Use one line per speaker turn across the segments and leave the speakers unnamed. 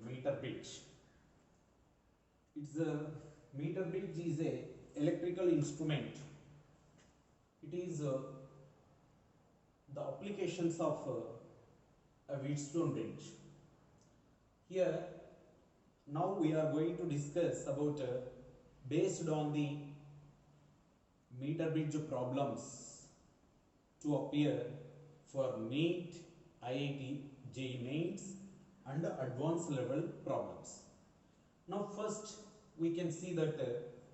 meter bridge. It's a meter bridge is a electrical instrument. It is the applications of a Wheatstone bridge. Here now we are going to discuss about based on the meter bridge problems to appear for NEET, IIT, JEE Mains and advanced level problems. Now first we can see that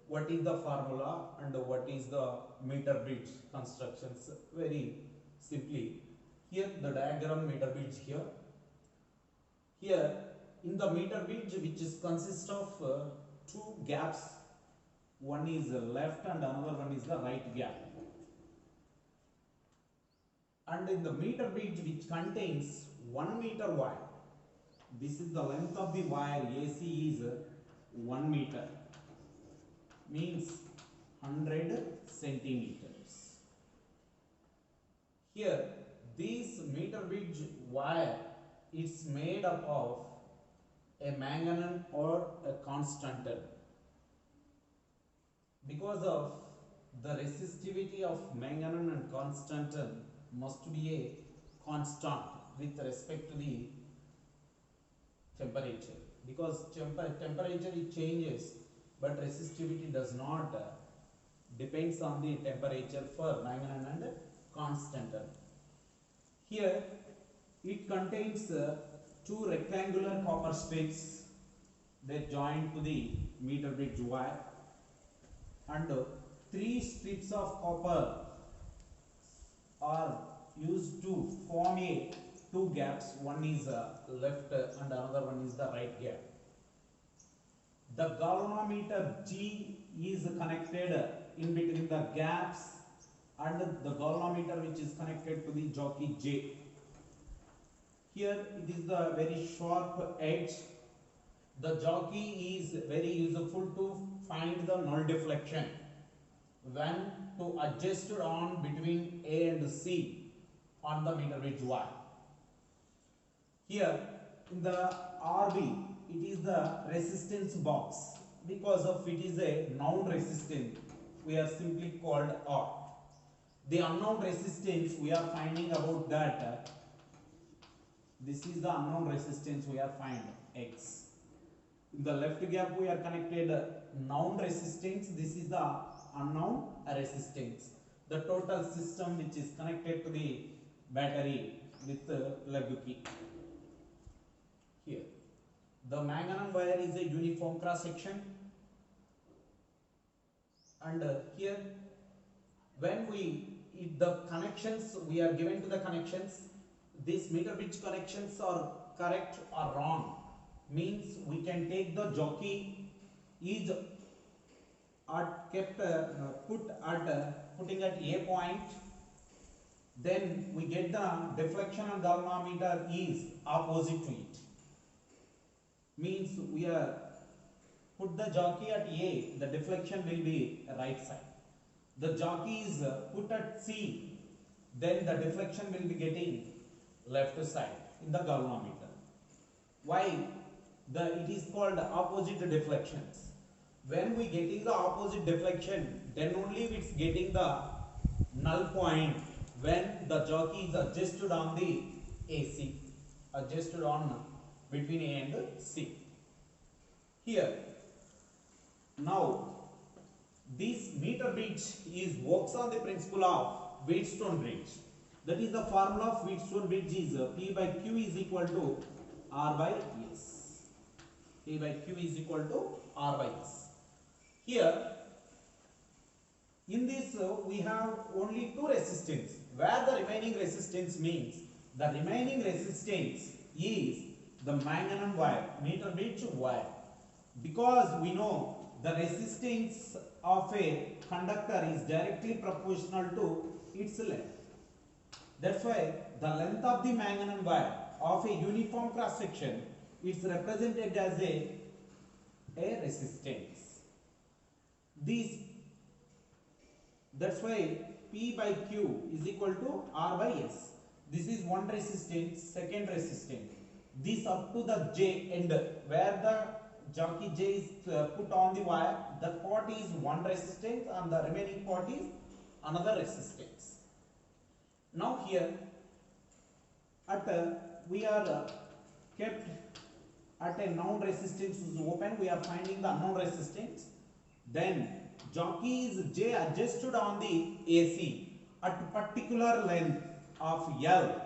what is the formula and what is the meter bridge constructions very simply. Here the diagram meter bridge here. Here in the meter bridge which is consists of two gaps, one is left and another one is the right gap. And in the meter bridge which contains 1 meter wire, this is the length of the wire AC is 1 meter, means 100 centimeters. Here this meter bridge wire is made up of a manganese or a constantan. Because of the resistivity of manganese and constantan must be a constant with respect to the temperature, because temperature it changes but resistivity does not, depends on the temperature for manganese and constantan. Here it contains two rectangular copper strips that join to the meter bridge wire, and three strips of copper are used to form a two gaps, one is left and another one is the right gap. The galvanometer G is connected in between the gaps and the galvanometer which is connected to the jockey J. Here it is the very sharp edge. The jockey is very useful to find the null deflection when to adjust on between A and C on the meter bridge wire. Here in the RB it is the resistance box. Because of it is a known resistance, we are simply called R. The unknown resistance we are finding about that, this is the unknown resistance we are finding X. In the left gap we are connected known resistance, this is the unknown resistance. The total system which is connected to the battery with plug key. Here the manganese wire is a uniform cross section, and here when the connections we are given to the connections, these meter bridge connections are correct or wrong, means we can take the jockey is putting at A point, then we get the deflection and galvanometer is opposite to it, means we are put the jockey at A, the deflection will be right side. The jockey is put at C, then the deflection will be getting left side in the galvanometer. Why? It is called opposite deflections. When we getting the opposite deflection, then only it's getting the null point when the jockey is adjusted on the AC, adjusted on between A and C. Here now this meter bridge works on the principle of Wheatstone bridge. That is the formula of Wheatstone bridge is P by Q is equal to R by S. P by Q is equal to R by S. Here in this we have only two resistance, where the remaining resistance means the remaining resistance is the manganese wire, meter bridge wire, because we know the resistance of a conductor is directly proportional to its length. That's why the length of the manganese wire of a uniform cross section is represented as a resistance. That's why P by Q is equal to R by S. This is one resistance, second resistance. this up to the J end, where the jockey J is put on the wire, that part is one resistance and the remaining part is another resistance. Now here at we are kept at a known resistance is open, we are finding the unknown resistance. Then jockey is J adjusted on the AC at particular length of L.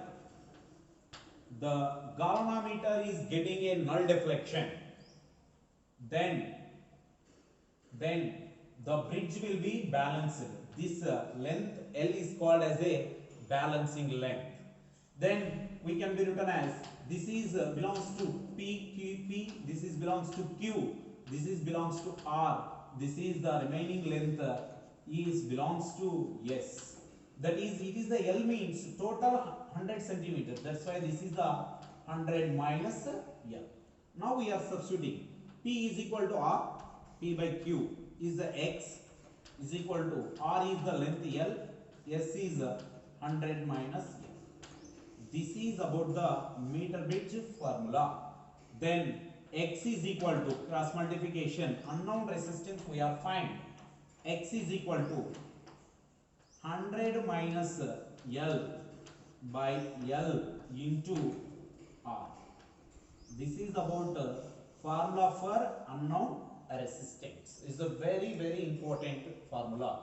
The galvanometer is getting a null deflection. Then the bridge will be balanced. This length L is called as a balancing length. Then we can be written as this is belongs to P, this is belongs to Q, this is belongs to R, this is the remaining length is belongs to S. That is, it is the L means total 100 centimeters. That's why this is the 100 minus L. Now we are substituting P is equal to R, P by Q is the X is equal to R is the length L, S is 100 minus L. This is about the meter bridge formula. Then X is equal to cross multiplication, unknown resistance we are find. X is equal to 100 minus L by L into R. This is about formula for unknown resistance. It's a very, very important formula.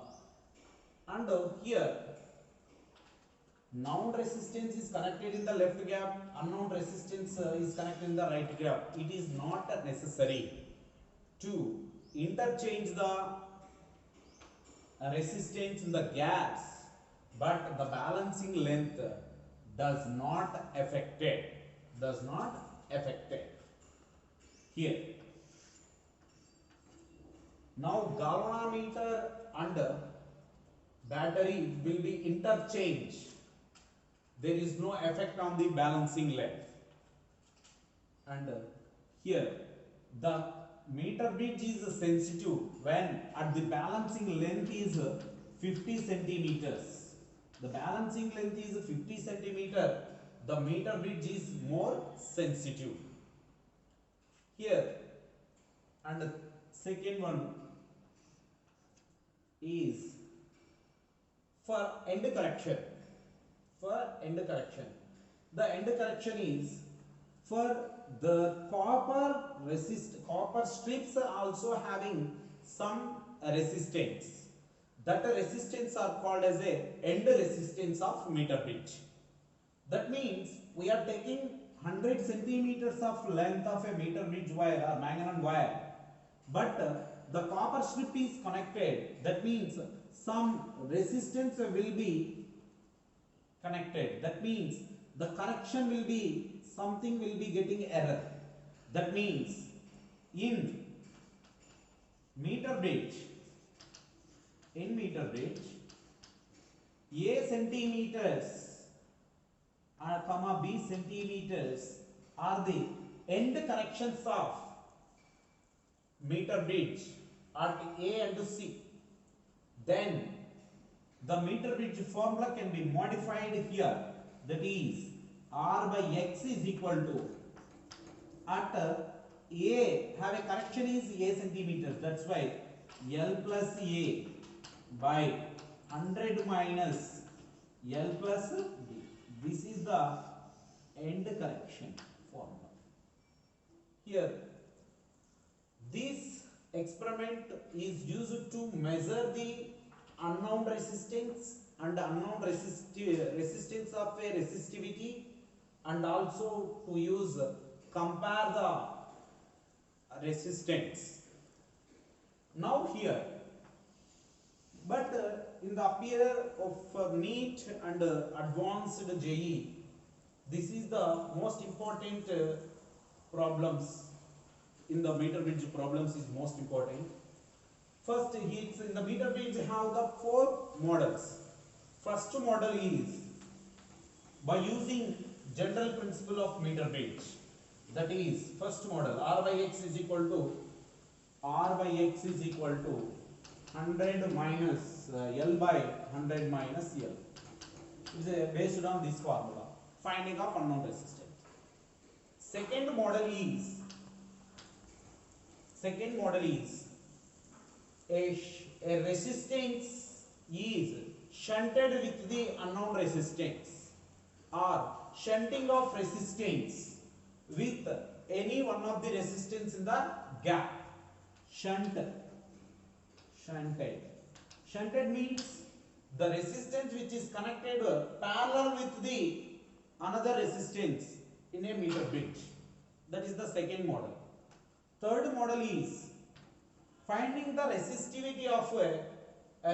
And here known resistance is connected in the left gap, unknown resistance is connected in the right gap. It is not necessary to interchange the resistance in the gaps, but the balancing length does not affect it. Here. Now galvanometer and battery will be interchanged. There is no effect on the balancing length. And here the meter bridge is sensitive when at the balancing length is 50 centimeters. The balancing length is 50 centimeter. The meter bridge is more sensitive. Here, and the second one is for end correction. The end correction is for the copper strips also having some resistance. That resistance are called as a end resistance of meter bridge. That means we are taking 100 centimeters of length of a meter bridge wire or manganese wire, but the copper strip is connected. That means some resistance will be connected. That means the correction will be, something will be getting error. That means in meter bridge, A centimeters comma B centimeters are the end connections of meter bridge at A and C. Then the meter bridge formula can be modified here. That is, R by X is equal to, at A have a correction is A centimeters. That's why L plus A by 100 minus L plus B. This is the end correction formula. Here, this experiment is used to measure the unknown resistance and unknown resistance of a resistivity, and also to use compare the resistance. Now here, but in the appear of NEET and advanced JEE, this is the most important problems in the meter bridge problems is most important. First, it's in the meter bridge have the 4 models. First model is by using general principle of meter bridge. That is, first model R by X is equal to 100 minus L by 100 minus L. It is based on this formula, finding of unknown resistance. Second model is a resistance is shunted with the unknown resistance, or shunting of resistance with any one of the resistance in the gap. Shunted means the resistance which is connected parallel with the another resistance in a meter bit. That is the second model. Third model is finding the resistivity of a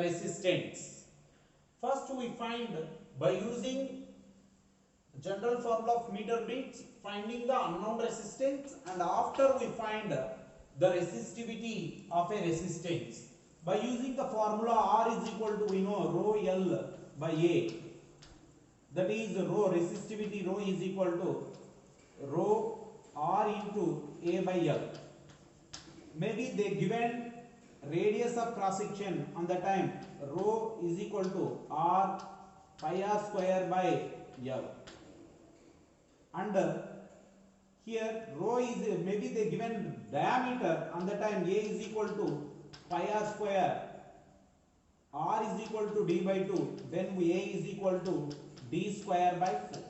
resistance. First we find by using general formula of meter bits, finding the unknown resistance, and after we find the resistivity of a resistance by using the formula R is equal to, we know, rho L by A. That is rho resistivity, rho is equal to rho R into A by L. Maybe they given radius of cross section on the time rho is equal to R pi R square by L. And here rho is, maybe they given diameter on the time A is equal to pi R square, R is equal to D by 2, then A is equal to D square by 4.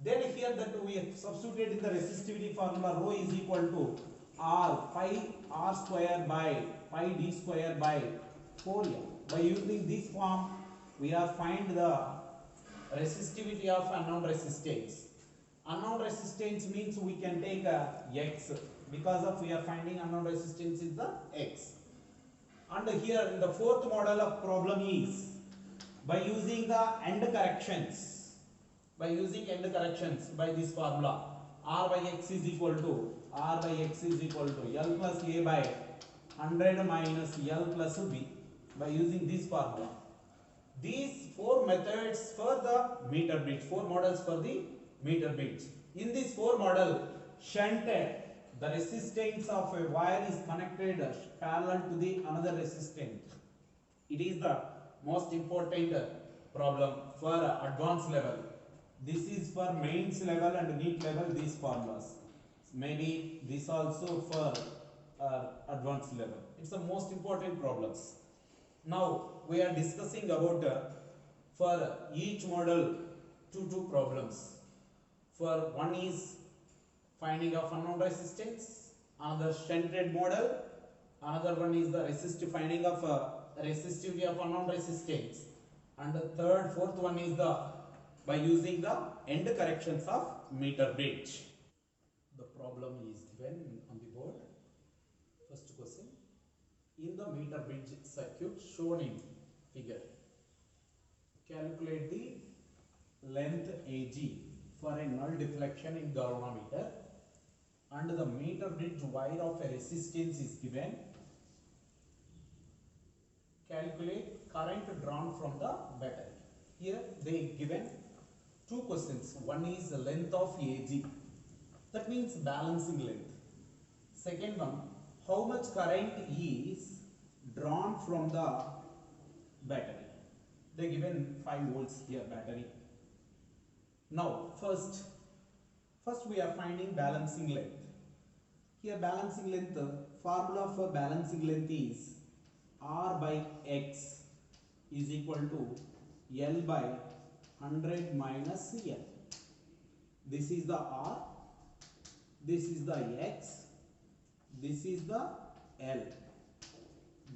Then here that we have substituted in the resistivity formula, rho is equal to R pi R square by pi D square by 4L. By using this form, we are find the resistivity of unknown resistance. Unknown resistance means we can take X, because of we are finding unknown resistance is the X. And here in the fourth model of problem is by using the end corrections. By using end corrections by this formula, R by X is equal to L plus A by 100 minus L plus B. By using this formula, these four methods for the meter bits, four models for the meter bits. In this four model, shunted, the resistance of a wire is connected parallel to the another resistance. It is the most important problem for advanced level. This is for mains level and NEET level, these formulas. Maybe this also for advanced level. It's the most important problems. Now we are discussing about for each model two problems. For one is finding of unknown resistance, another shunted model, another one is the finding of resistivity of unknown resistance, and the fourth one is the by using the end corrections of meter bit. The problem is given on the board. First question: in the meter bridge circuit shown in figure, calculate the length AG for a null deflection in galvanometer, and the meter bridge wire of a resistance is given. Calculate current drawn from the battery. Here they given two questions. One is the length of AG, that means balancing length. Second one, how much current is drawn from the battery. They given 5 volts here battery. Now first we are finding balancing length. Here balancing length, formula for balancing length is R by X is equal to L by 100 minus L. This is the R, this is the X, this is the L,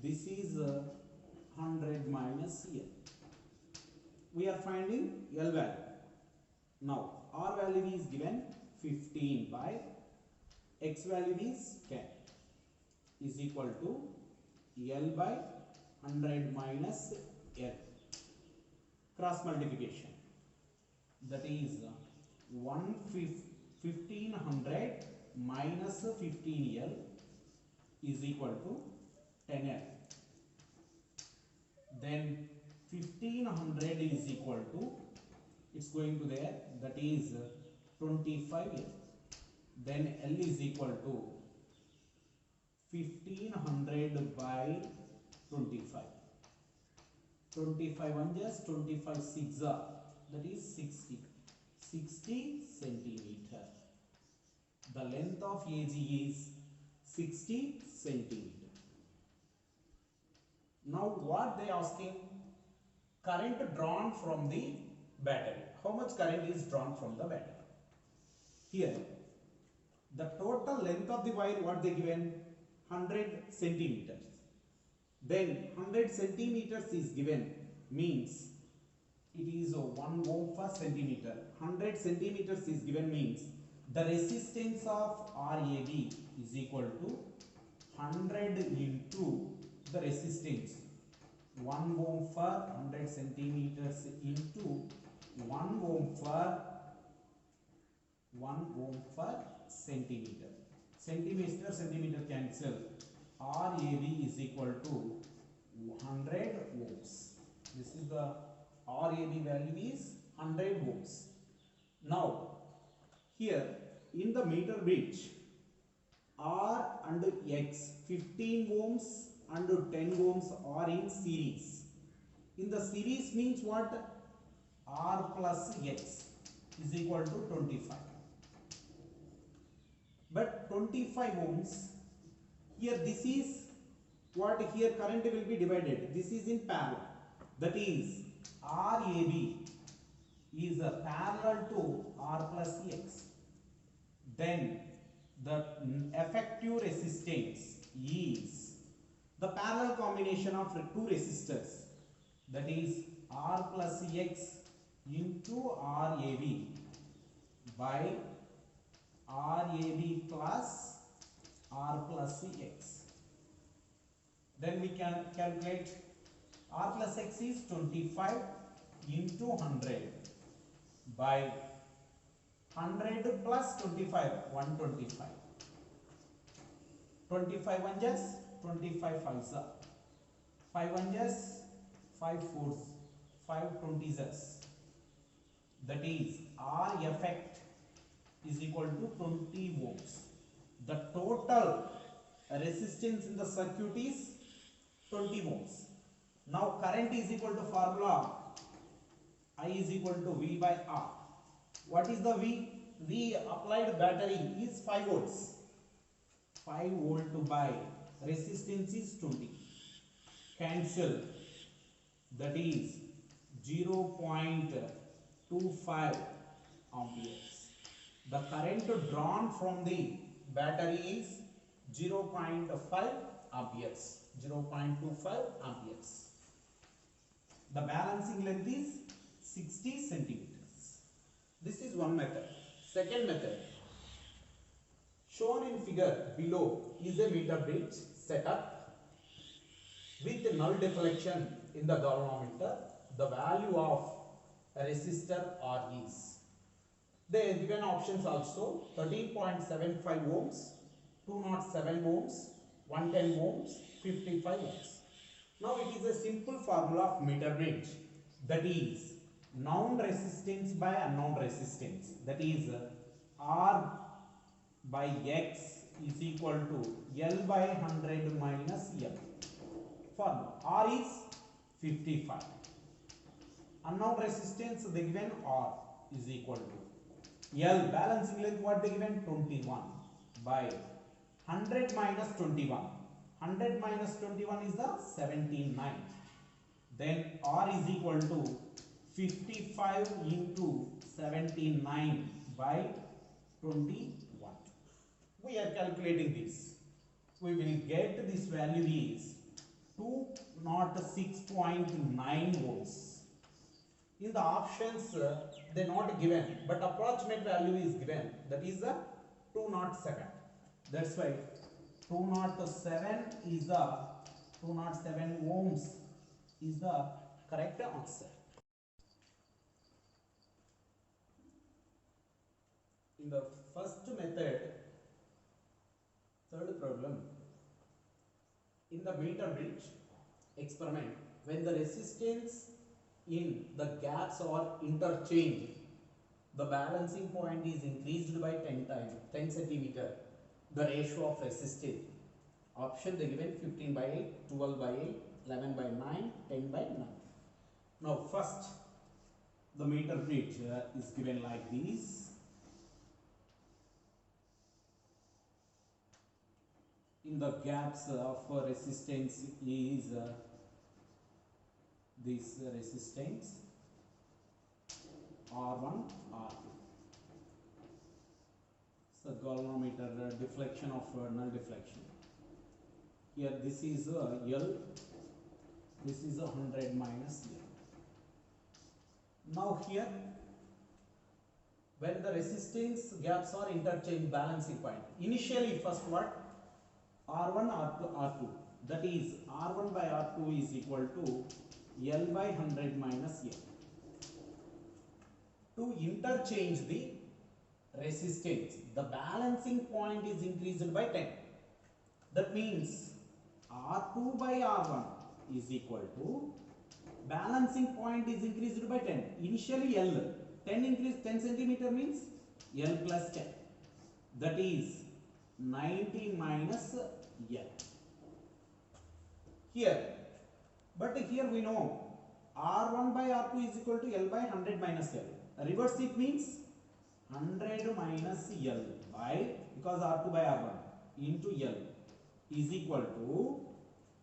this is 100 minus L. We are finding L value. Now R value is given 15 by X value is 10 is equal to L by 100 minus L. Cross multiplication, that is 1500 minus 15L is equal to 10L. Then 1500 is equal to, it's going to there, that is 25L. Then L is equal to 1500 by 25. 25 1 just 25 6 that is 60 centimeter. The length of AG is 60 centimeter. Now what they asking? Current drawn from the battery. How much current is drawn from the battery? Here, the total length of the wire, what they given? 100 centimeters. Then 100 centimeters is given, means it is 1 ohm per centimeter. 100 centimeters is given, means the resistance of RAB is equal to 100 into the resistance 1 ohm for 100 centimeters into 1 ohm for 1 ohm per centimeter. Centimeter cancel. RAB is equal to 100 ohms. This is the RAB value is 100 ohms. Now here in the meter bridge, R and X 15 ohms and 10 ohms are in series. In the series means what? R plus X is equal to 25. But 25 ohms, here this is what? Here current will be divided. This is in parallel. That is RAB is a parallel to R plus X. Then the effective resistance is the parallel combination of two resistors, that is R plus X into RAB by RAB plus R plus X. Then we can calculate R plus X is 25 into 100 by 100 plus 25, 125. 25 one just 25 fives are 5 one just 5 fours, 5 20s. That is R effect is equal to 20 ohms. The total resistance in the circuit is 20 ohms. Now current is equal to formula I is equal to V by R. What is the V? V applied battery is 5 volts. 5 volt by resistance is 20. Cancel. That is 0.25 amperes. The current drawn from the battery is 0.5 amperes. 0.25 amperes. The balancing length is 60 centimeters. This is one method. Second method, shown in figure below, is a meter bridge setup with null deflection in the galvanometer. The value of a resistor R is. They are given options also: 13.75 ohms, 207 ohms, 110 ohms, 55 ohms. Now it is a simple formula of meter bridge, that is known resistance by unknown resistance, that is R by X is equal to L by 100 minus L. Formula R is 55. Unknown resistance they given R is equal to L, balancing length what they given 21 by 100 minus 21. 100 minus 21 is the 79. Then R is equal to 55 into 79 by 21. We are calculating this. We will get this value is 206.9 volts. In the options they are not given, but approximate value is given, that is the 207. That's why 207 is the 207 ohms is the correct answer. In the first method, third problem, in the meter bridge experiment, when the resistance in the gaps are interchanged, the balancing point is increased by 10 times, 10 centimeter, the ratio of resistance. Option they given 15 by 8, 12 by 8, 11 by 9, 10 by 9. Now first, the meter bridge is given like this. in the gaps of resistance is this resistance R1, R2. So galvanometer deflection of null deflection. Here this is L, this is 100 minus L. Now here, when the resistance gaps are interchanged, balancing point, initially first what? R1, R2, R2, that is R1 by R2 is equal to L by 100 minus L. To interchange the resistance, the balancing point is increased by 10. That means R2 by R1 is equal to balancing point is increased by 10. Initially L, 10 increase 10 centimeter means L plus 10. That is 90 minus L. Here, but here we know R1 by R2 is equal to L by 100 minus L. Reverse it means 100 minus L by, because R2 by R1 into L is equal to,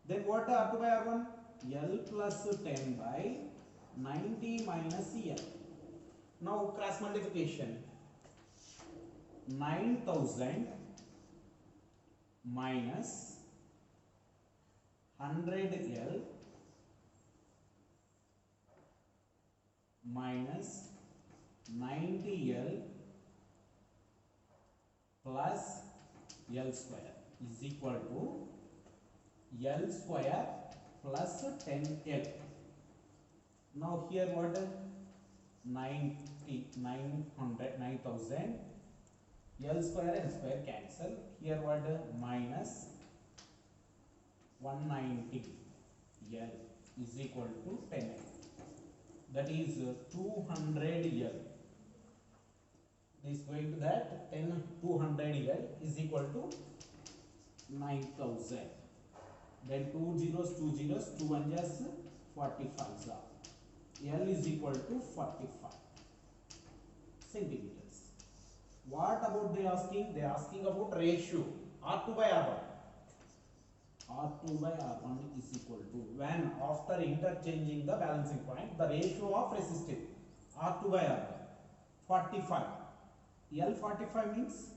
then what R2 by R1? L plus 10 by 90 minus L. Now cross multiplication, 9000 minus 100 L minus 90 L plus L square is equal to L square plus 10L. Now here what? 9000 L square and square cancel. Here what? Minus 190 L is equal to 10L. That is 200 L. This going to that 200 L is equal to 9000. Then 2 zeros, 2 zeros, 2 1s 45. L is equal to 45 centimeters. What about they asking? They asking about ratio R2 by R1. R2 by R1 is equal to, when after interchanging the balancing point, the ratio of resistance R2 by R1 45. L 45 means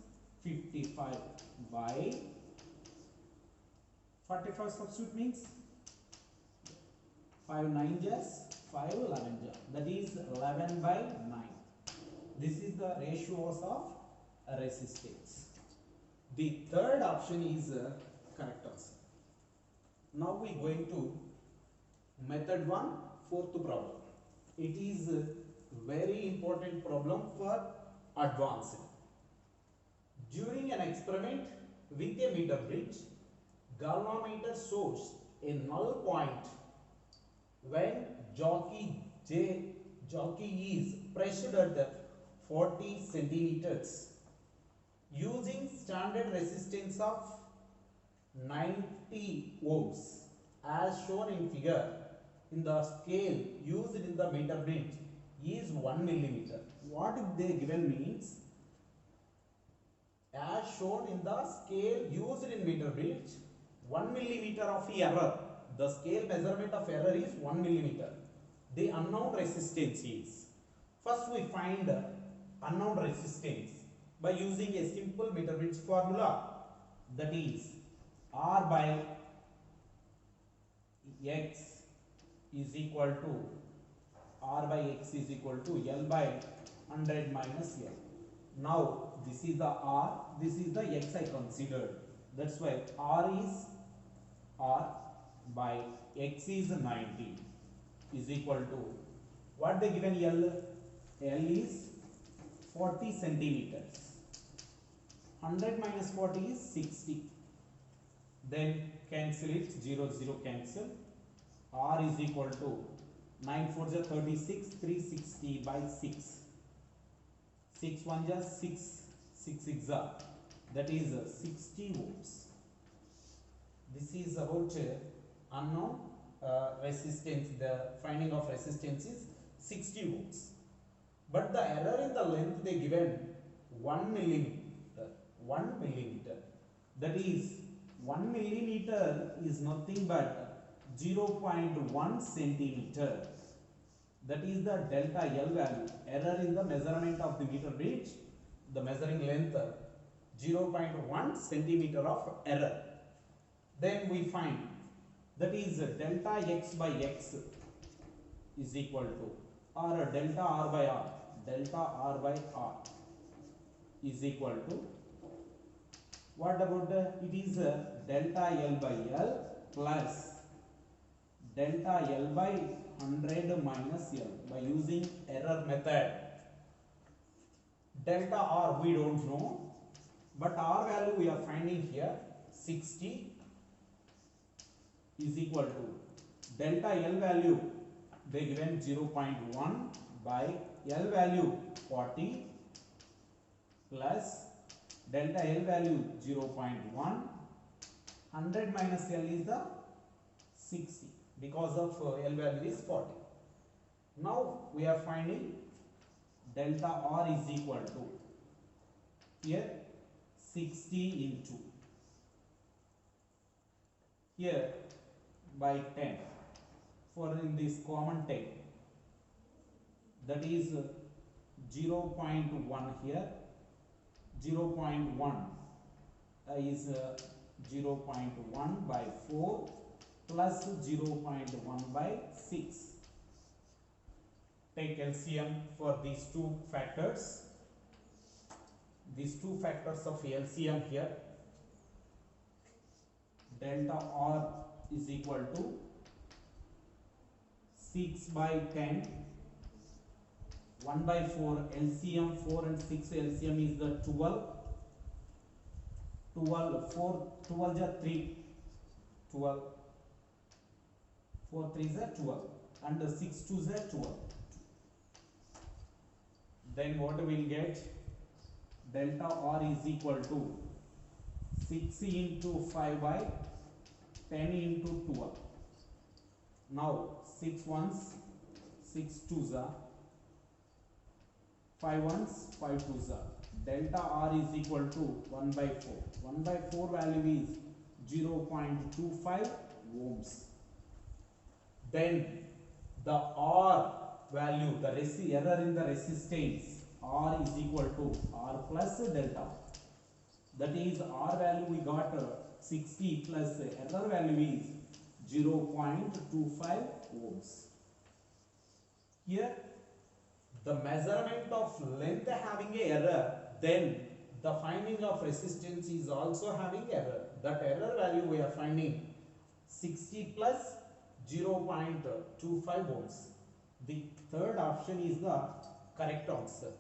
55 by 45 substitute means 5 9 just 5 11 just, that is 11 by 9. This is the ratios of resistance. The third option is correct answer. Now we going to method 1, fourth problem. It is a very important problem for advanced. During an experiment with a meter bridge, galvanometer shows a null point when jockey is pressed at 40 centimeters using standard resistance of 90 ohms as shown in figure. In the scale used in the meter bridge is 1 millimeter. What they given means, as shown in the scale used in meter bridge, 1 millimeter of error. The scale measurement of error is 1 millimeter. The unknown resistance is, first we find unknown resistance by using a simple meter bridge formula, that is R by X is equal to R by X is equal to L by 100 minus L. Now this is the R, this is the X I considered. That's why R is R by X is 90 is equal to, what they given L? L is 40 centimeters. 100 minus 40 is 60. Then cancel it, 0 0 cancel. R is equal to 9 4 is 36, 360 by 6. 6 1 is 6, 6 6 are, that is 60 ohms. This is about unknown resistance. The finding of resistance is 60 ohms. But the error in the length they given 1 millimeter. 1 millimeter. That is 1 millimeter is nothing but 0.1 centimeter. That is the delta L value. Error in the measurement of the meter bridge, the measuring length 0.1 centimeter of error. Then we find that is delta x by x is equal to, or delta r by r, delta r by r is equal to, what about it is delta L by L plus delta L by 100 minus L by using error method. Delta R we don't know, but R value we are finding here 60 is equal to delta L value they given 0.1 by L value 40 plus delta L value 0.1, 100 minus L is the 60 because of L value is 40. Now we are finding delta R is equal to, here 60 into, here by 10, for in this common 10, that is 0.1 here, 0.1 is 0.1 by 4 plus 0.1 by 6. Take LCM for these two factors. These two factors of LCM here. Delta R is equal to 6 by 10, 1 by 4, LCM 4 and 6 LCM is the 12, 12 is 3, 12, 4 3 is 12 and 6 2 is 12. Then what we will get, delta R is equal to 6 into 5 by 10 into 12. Now 6 ones, 6 twos are, 5 ones, 5 twos are. Delta R is equal to 1 by 4. 1 by 4 value is 0.25 ohms. Then the R value, the error in the resistance, R is equal to R plus delta. That is R value we got 60 plus error value is 0.25 ohms. Here the measurement of length having a error, then the finding of resistance is also having error. That error value we are finding 60 plus 0.25 ohms. The third option is the correct answer.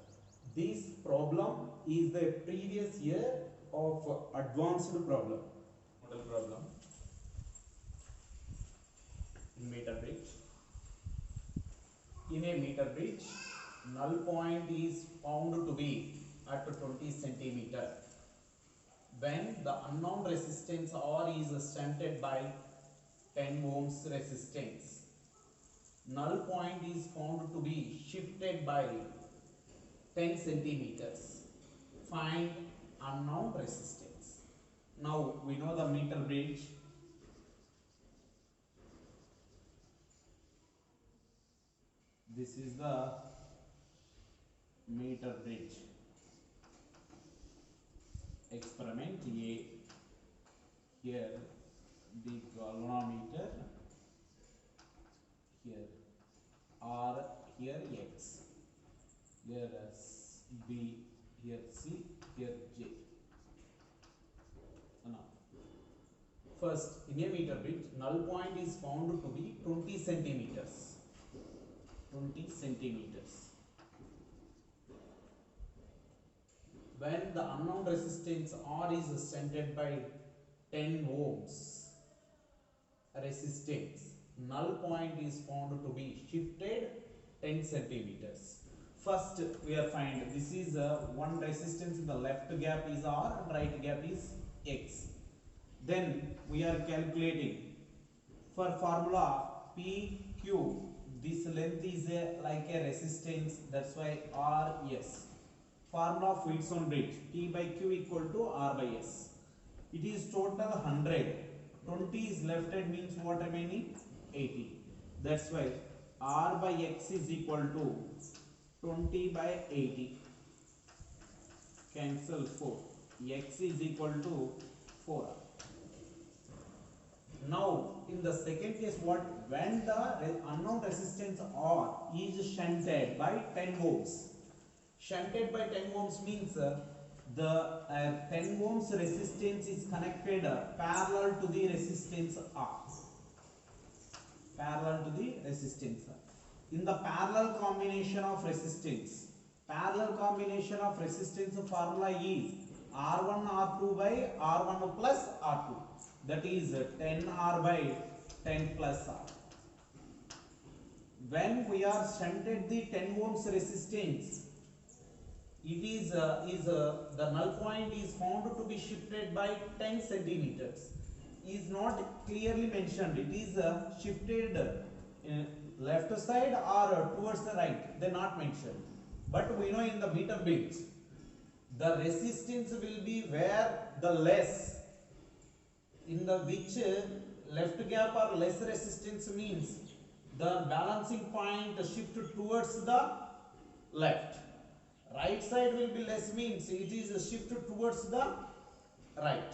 This problem is the previous year of advanced problem, model problem in meter bridge. In a meter bridge, null point is found to be at 20 centimeter. When the unknown resistance R is stunted by 10 ohms resistance, null point is found to be shifted by 10 centimeters. Find unknown resistance. Now we know the meter bridge. This is the meter bridge. Experiment A. Here the galvanometer, here R, here X, here B, here C, here J. Now, first, in a meter bridge, null point is found to be 20 centimeters. 20 centimeters. When the unknown resistance R is stunted by 10 ohms resistance, null point is found to be shifted 10 centimeters. First we are find this is one resistance in the left gap is R and right gap is X. Then we are calculating for formula PQ, this length is like a resistance, that's why RS. Formula of Wheatstone bridge, T by Q equal to R by S. It is total 100. 20 is left, it means what remaining? 80. That's why R by X is equal to 20 by 80. Cancel 4. X is equal to 4R. Now in the second case, what? When the unknown resistance R is shunted by 10 ohms. Shunted by 10 ohms means the 10 ohms resistance is connected parallel to the resistance R. Parallel to the resistance R. In the parallel combination of resistance formula is R1 R2 by R1 plus R2. That is 10R by 10 plus R. When we are shunted the 10 ohms resistance, it is the null point is found to be shifted by 10 centimeters. Is not clearly mentioned. It is shifted left side or towards the right. They are not mentioned. But we know in the meter bit, the resistance will be where the less, in the which left gap or less resistance means the balancing point shift towards the left. Right side will be less means it is a shift towards the right.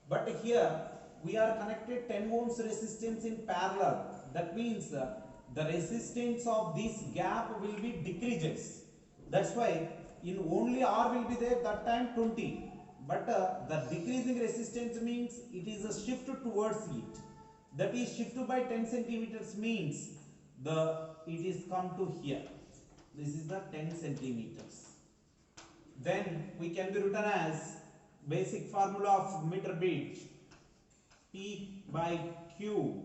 But here we are connected 10 ohms resistance in parallel. That means the resistance of this gap will be decreases. That's why in only R will be there that time 20. But the decreasing resistance means it is a shift towards it. That is shift by 10 centimeters means it is come to here. This is the 10 centimeters. Then we can be written as basic formula of meter bit, P by Q.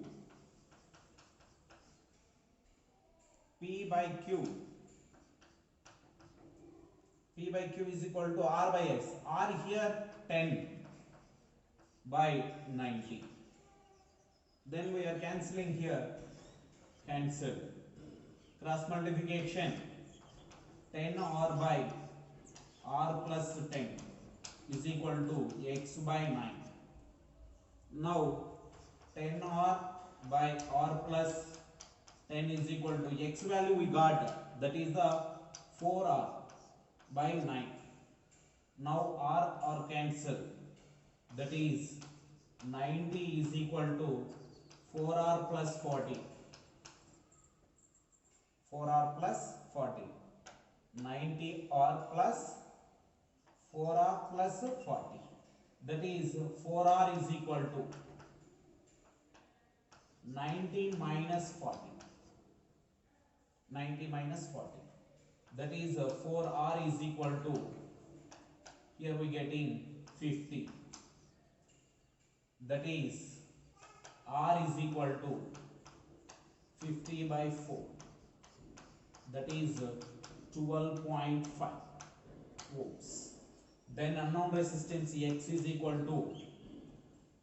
P by Q is equal to R by S. R here 10 by 90. Then we are cancelling here. Cancel. Cross multiplication. 10 R by R plus 10 is equal to X by 9. Now 10 R by R plus 10 is equal to X value we got, that is the 4R by 9. Now R cancel, that is 90 is equal to 4R plus 40. 4R plus 40. 90 R plus 4R plus 40. That is 4R is equal to 90 minus 40. 90 minus 40. That is 4R is equal to, here we getting 50. That is R is equal to 50 by 4. That is 12.5 ohms. Then unknown resistance X is equal to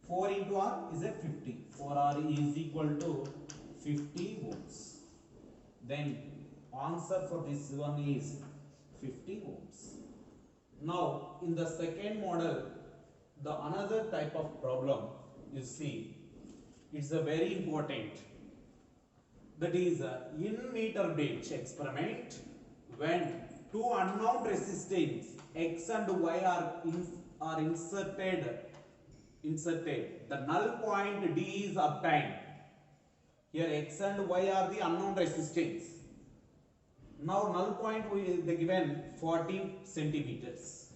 4 into R is a 50. 4R is equal to 50 ohms. Then answer for this one is 50 ohms. Now in the second model, the another type of problem you see, it's a very important. That is in meter bridge experiment, when two unknown resistance X and Y are inserted, the null point D is obtained. Here X and Y are the unknown resistance. Now null point they given 40 centimeters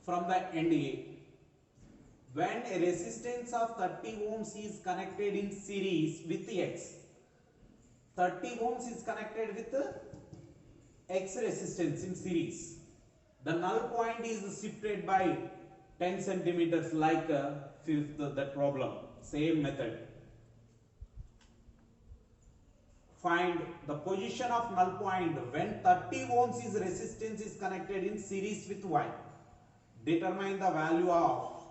from the end A. When a resistance of 30 ohms is connected in series with X, 30 ohms is connected with X resistance in series, the null point is shifted by 10 centimeters like fifth that problem, same method. Find the position of null point when 30 ohms is resistance is connected in series with Y. Determine the value of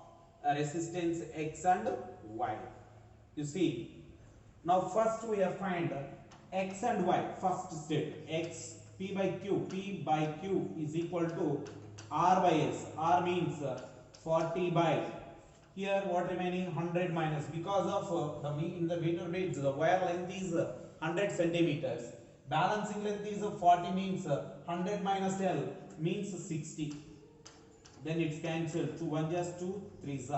resistance X and Y. You see, now first we have find X and Y. First step, X, P by Q is equal to R by S. R means 40 by Here what remaining 100 minus, because of in the meter bridge the wire length is 100 centimeters. Balancing length is 40, means 100 minus L means 60. Then it's cancelled. 2 1 just 2, 3 is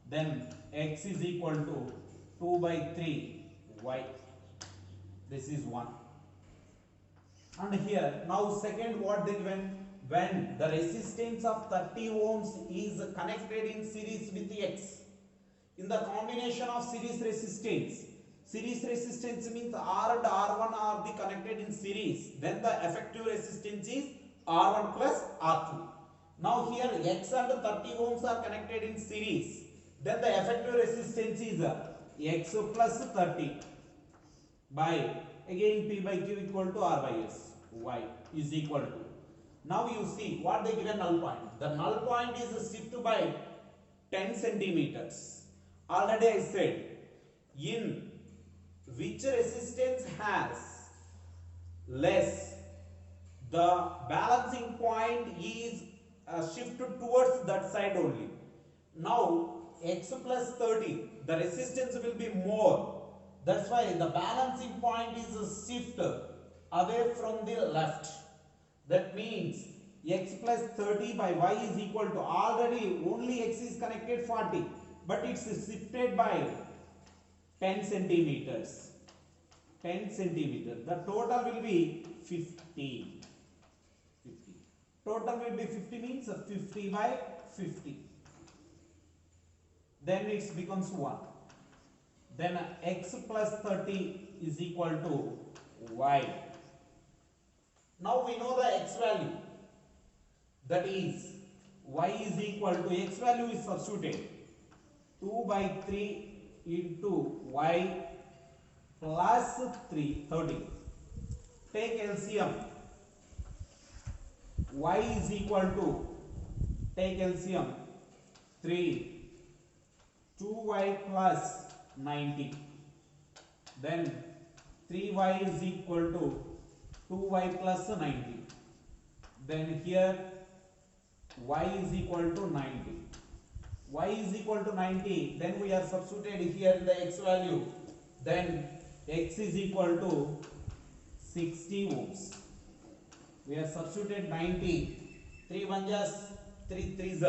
then x is equal to 2 by 3 y. This is 1. And here now second what they given, when the resistance of 30 ohms is connected in series with x. In the combination of series resistance means R and R1 are the connected in series, then the effective resistance is R1 plus R2. Now here x and 30 ohms are connected in series, then the effective resistance is x plus 30 by, again P by Q equal to R by S, y is equal to. Now you see what they given null point. The null point is shift by 10 centimeters. Already I said, in which resistance has less, the balancing point is shifted towards that side only. Now x plus 30, the resistance will be more. That's why the balancing point is shift away from the left. That means x plus 30 by y is equal to, already only x is connected 40, but it's shifted by 10 centimeters. 10 centimeters. The total will be 50. Total will be 50, means 50 by 50. Then it becomes 1. Then x plus 30 is equal to y. Now we know the x value. That is, y is equal to, x value is substituted, 2 by 3 into y plus 30. Take LCM. Y is equal to, take LCM, 3, 2y plus 90. Then 3y is equal to 2y plus 90. Then here y is equal to 90. Y is equal to 90. Then we are substituted here in the x value. Then x is equal to 60 ohms. We have substituted 90. 3 1 just 3 3 is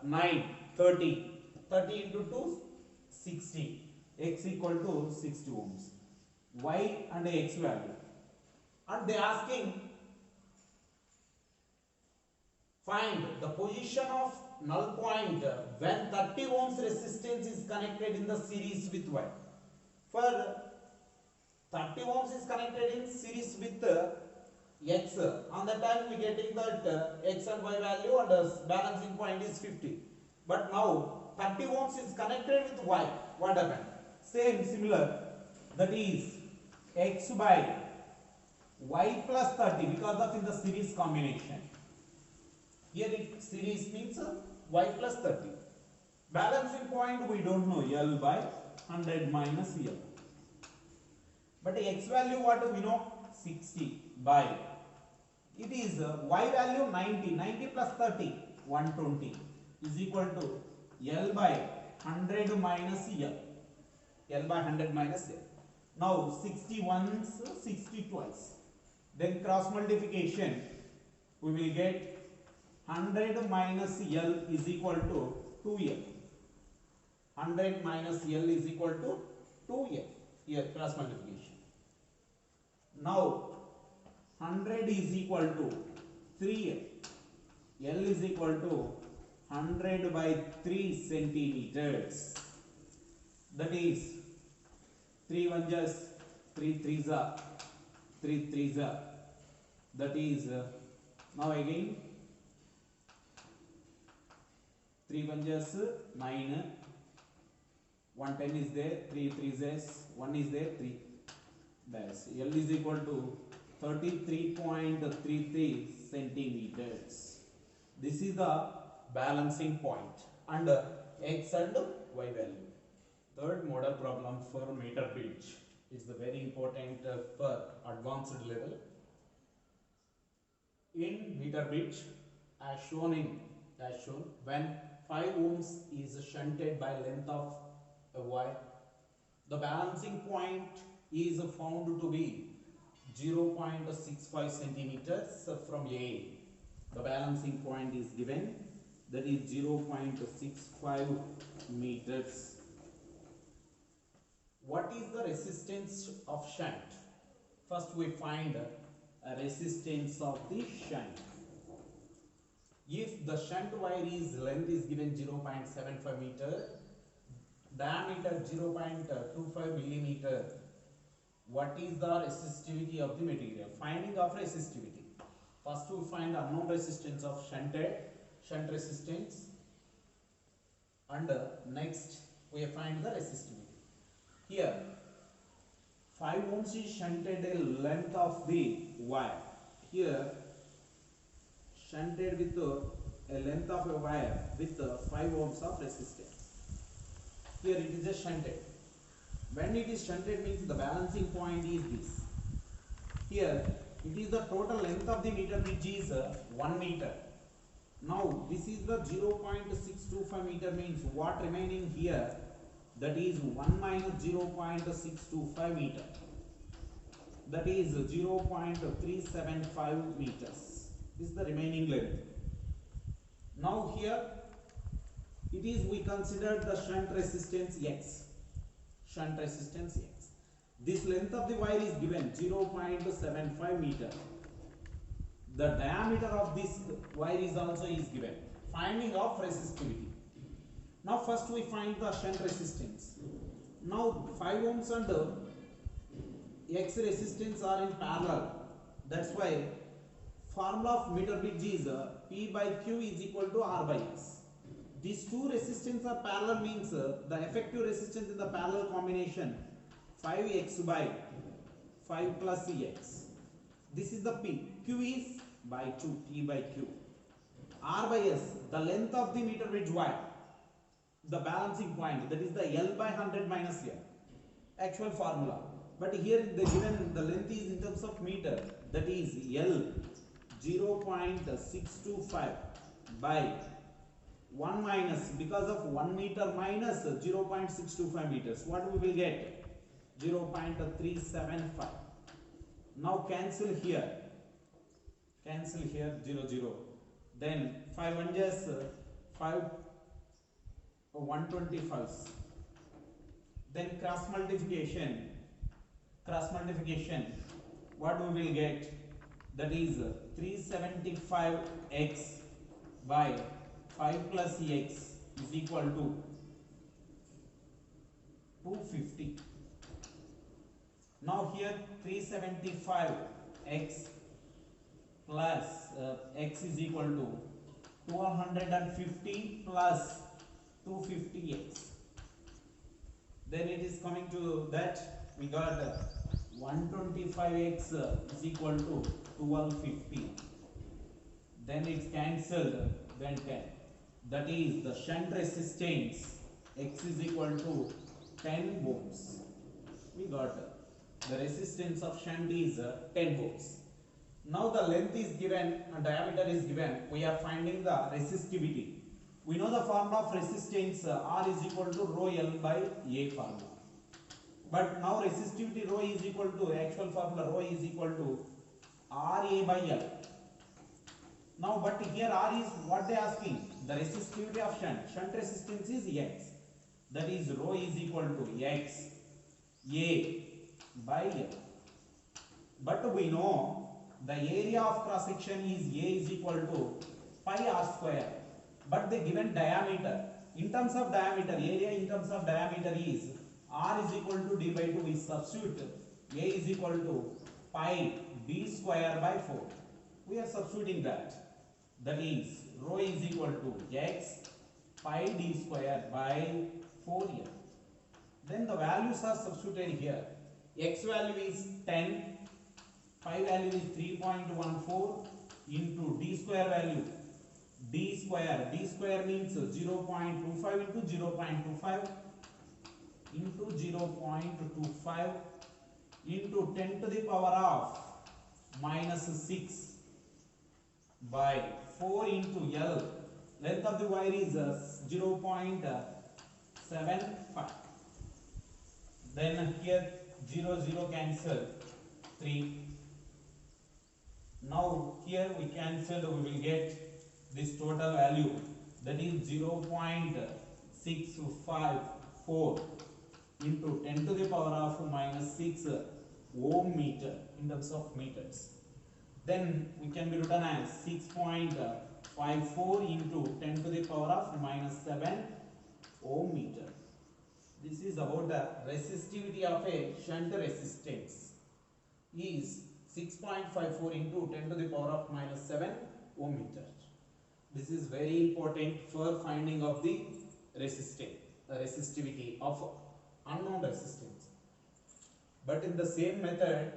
9, 30. 30 into 2, 60. X equal to 60 ohms. Y and x value. And they are asking, find the position of null point when 30 ohms resistance is connected in the series with y. For 30 ohms is connected in series with x. On that time we getting that x and y value, and the balancing point is 50. But now 30 ohms is connected with y. What happened? Same, similar. That is x by y plus 30, because of in the series combination. Here it series means y plus 30. Balancing point we don't know, L by 100 minus L. But x value what do we know? 60 by, it is y value 90, 90 plus 30, 120 is equal to L by 100 minus L. L by 100 minus L. Now 60 once, 60 twice. Then cross multiplication, we will get 100 minus L is equal to 2L. 100 minus L is equal to 2L. Here cross multiplication. Now 100 is equal to 3L. L is equal to 100 by 3 centimeters. That is 3 1 just 3 3 za 3 3 za. That is now again 3 1 just 9, 110 is there, 3 3 is 1 is there, 3. That's L is equal to 33.33 centimeters. This is the balancing point and x and y value. Third model problem for meter bridge is very important for advanced level. In meter bridge, as shown when 5 ohms is shunted by length of a wire. The balancing point is found to be 0.65 centimeters from A. The balancing point is given, that is 0.65 meters. What is the resistance of shunt? First we find a resistance of the shunt. If the shunt wire is length is given 0.75 meter, diameter 0.25 millimeter, what is the resistivity of the material? Finding of resistivity. First we find unknown resistance of shunt resistance, and next we find the resistivity. Here 5 ohms is shunted a length of the wire. Here shunted with a length of a wire with 5 ohms of resistance. Here it is just shunted. When it is shunted means the balancing point is this. Here it is the total length of the meter which is 1 meter. Now this is the 0.625 meter means what remaining here, that is 1 minus 0.625 meter, that is 0.375 meters. This is the remaining length. Now here it is, we consider the shunt resistance X. Shunt resistance X. This length of the wire is given 0.75 meter. The diameter of this wire is also is given. Finding of resistivity. Now first we find the shunt resistance. Now 5 ohms and X resistance are in parallel. That's why formula of meter bridge is P by Q is equal to R by S. These two resistance are parallel means the effective resistance in the parallel combination 5x by 5 plus X. This is the P. Q is by 2, P by Q. R by S, the length of the meter bridge wire, the balancing point, that is the L by 100 minus L. Actual formula. But here they given the length is in terms of meter, that is L 0.625 by 1 minus, because of 1 meter minus 0.625 meters, what we will get? 0.375. Now cancel here 0 0, then 5 1 just 5 125s, then cross multiplication, what we will get, that is 375x by 5 plus X is equal to 250. Now here 375x plus X is equal to 250 plus 250x. Then it is coming to that we got 125x is equal to 1250. Then it's cancelled, then 10. That is the shunt resistance X is equal to 10 ohms. We got the resistance of shunt is 10 ohms. Now the length is given and diameter is given. We are finding the resistivity. We know the formula of resistance R is equal to rho L by A formula. But now resistivity rho is equal to, actual formula rho is equal to RA by L. Now but here R is what they are asking, the resistivity of shunt resistance is X, that is rho is equal to X A by L. But we know the area of cross section is A is equal to pi R square, but the given diameter in terms of diameter, area in terms of diameter is R is equal to D by 2. We substitute A is equal to pi D square by 4. We are substituting that. That is rho is equal to X pi D square by 4L. Then the values are substituted here. X value is 10, pi value is 3.14 into D square value. D square means 0.25 into 0.25 into 0.25 into 10 to the power of minus 6 by 4 into L length of the wire is 0.75. Then here 0 0 cancel 3. Now here we cancel, we will get this total value, that is 0.654 into 10 to the power of minus 6 ohm meter in terms of meters. Then we can be written as 6.54 into 10 to the power of minus 7 ohm meter. This is about the resistivity of a shunt resistance is 6.54 into 10 to the power of minus 7 ohm meter. This is very important for finding of the resistivity of unknown resistance. But in the same method,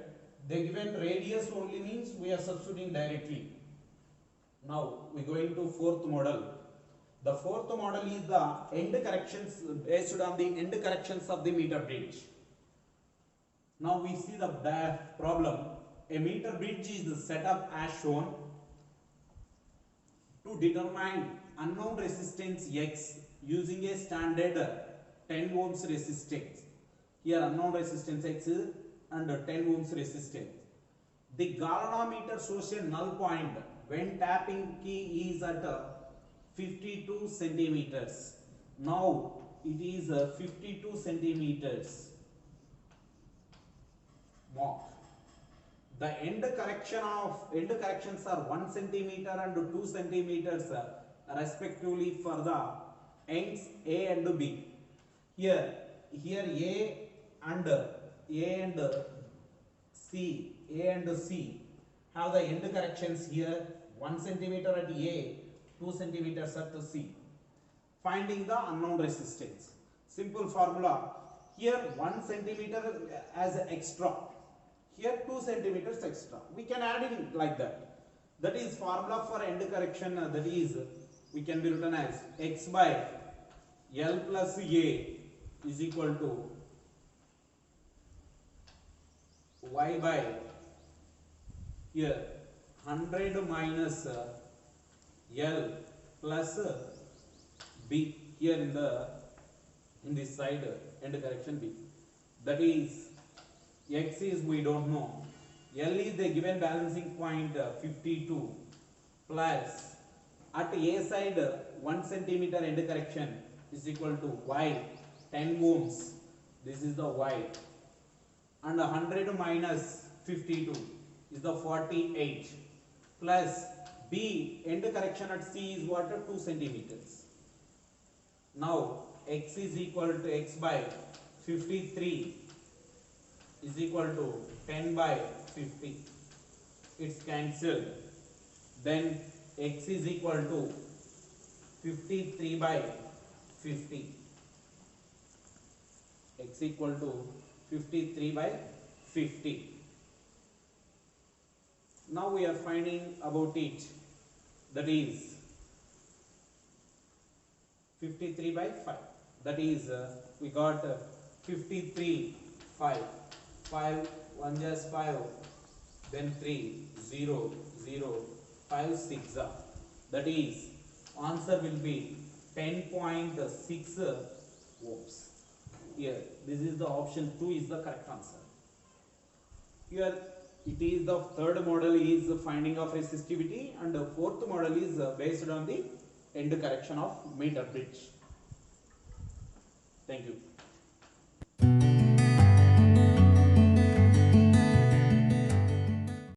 the given radius only means we are substituting directly. Now we go into fourth model. The fourth model is the end corrections, based on the end corrections of the meter bridge. Now we see the problem. A meter bridge is set up as shown. To determine unknown resistance X using a standard 10 ohms resistance. Here unknown resistance X and 10 ohms resistance. The galvanometer shows a null point when tapping key is at 52 centimeters. Now it is 52 centimeters mark. The end corrections are 1 centimeter and 2 centimeters respectively for the ends A and B. Here A and C have the end corrections here 1 centimeter at A, 2 centimeters at C. Finding the unknown resistance. Simple formula. Here 1 centimeter as extra. Here 2 centimeters extra. We can add it like that. That is formula for end correction. That is, we can be written as X by L plus A is equal to Y by here 100 minus L plus B here in this side end correction B. That is X is we don't know. L is the given balancing point 52 plus at A side 1 centimeter end correction is equal to Y 10 ohms. This is the Y. And 100 minus 52 is the 48 plus B end correction at C is what? 2 centimeters. Now X is equal to X by 53 is equal to 10 by 50. It's cancelled. Then X is equal to 53 by 50. X equal to 53 by 50. Now we are finding about it. That is 53 by 5. That is we got 53 5. 5 1 just 5, then 3 0 0 5 6. That is answer will be 10.6 ohms. Here this is the option 2 is the correct answer. Here it is the third model is the finding of resistivity and the fourth model is based on the end correction of meter bridge. Thank you.